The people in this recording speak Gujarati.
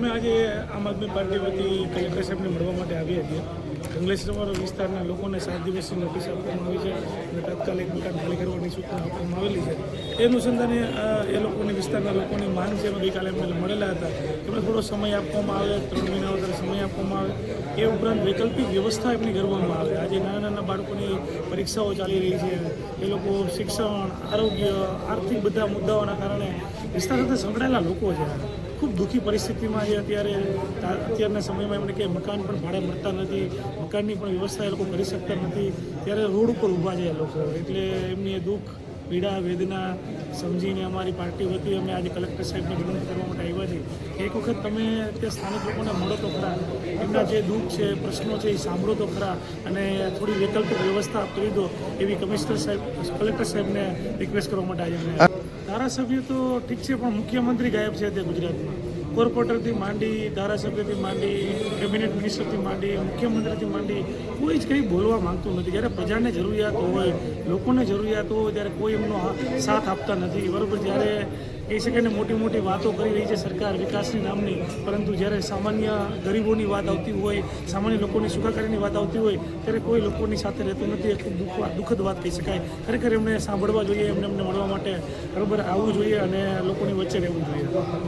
અમે આજે આમ આદમી પાર્ટી વતી કલેક્ટર સાહેબને મળવા માટે આવ્યા છીએ. અંકલેશ્વર વિસ્તારના લોકોને 7 દિવસની નોટિસ આપવામાં આવી છે અને તાત્કાલિક મકાન ખાલી કરવાની સૂચના આપવામાં આવેલી છે. એ અનુસંધાને એ લોકોની વિસ્તારના લોકોની માંગ છે. ગઈકાલે એમને મળેલા હતા. એમને થોડો સમય આપવામાં આવે, 3 મહિના વધારે સમય આપવામાં આવે. એ ઉપરાંત વૈકલ્પિક વ્યવસ્થા એમની કરવામાં આવે. આજે નાના બાળકોની પરીક્ષાઓ ચાલી રહી છે. એ લોકો શિક્ષણ, આરોગ્ય, આર્થિક બધા મુદ્દાઓના કારણે વિસ્તાર સાથે સંકળાયેલા લોકો છે. ખૂબ દુઃખી પરિસ્થિતિમાં છે અત્યારના સમયમાં. એમને કે મકાન પણ ભાડે મળતા નથી, મકાનની પણ વ્યવસ્થા એ લોકો કરી શકતા નથી. ત્યારે રોડ ઉપર ઊભા છે એ લોકો. એટલે એમની એ દુઃખ, પીડા, વેદના સમજીને અમારી પાર્ટી વતી અમે આજે કલેક્ટર સાહેબને વિનંતી કરવા માટે આવ્યા છીએ કે એક વખત તમે ત્યાં સ્થાનિક લોકોને મળો તો ખરા, એમના જે દુઃખ છે, પ્રશ્નો છે એ સાંભળો તો ખરા અને થોડી વૈકલ્પિક વ્યવસ્થા કરી દો એવી કલેક્ટર સાહેબને રિક્વેસ્ટ કરવા માટે આજે અમે. ધારાસભ્ય તો ઠીક છે, પણ મુખ્યમંત્રી ગાયબ છે તે ગુજરાતમાં. કોર્પોરેટરથી માંડી, ધારાસભ્યથી માંડી, કેબિનેટ મિનિસ્ટરથી માંડી, મુખ્યમંત્રીથી માંડી કોઈ જ કંઈ બોલવા માંગતું નથી. જ્યારે પ્રજાને જરૂરિયાત હોય, લોકોને જરૂરિયાત હોય ત્યારે કોઈ એમનો સાથ આપતા નથી. બરાબર, જ્યારે કહી શકે ને મોટી મોટી વાતો કરી રહી છે સરકાર વિકાસની નામની, પરંતુ જ્યારે સામાન્ય ગરીબોની વાત આવતી હોય, સામાન્ય લોકોની સુખાકારીની વાત આવતી હોય ત્યારે કોઈ લોકોની સાથે રહેતું નથી. એ ખૂબ દુઃખદ વાત કહી શકાય. ખરેખર એમને સાંભળવા જોઈએ, એમને મળવા માટે બરાબર આવવું જોઈએ અને લોકોની વચ્ચે રહેવું જોઈએ.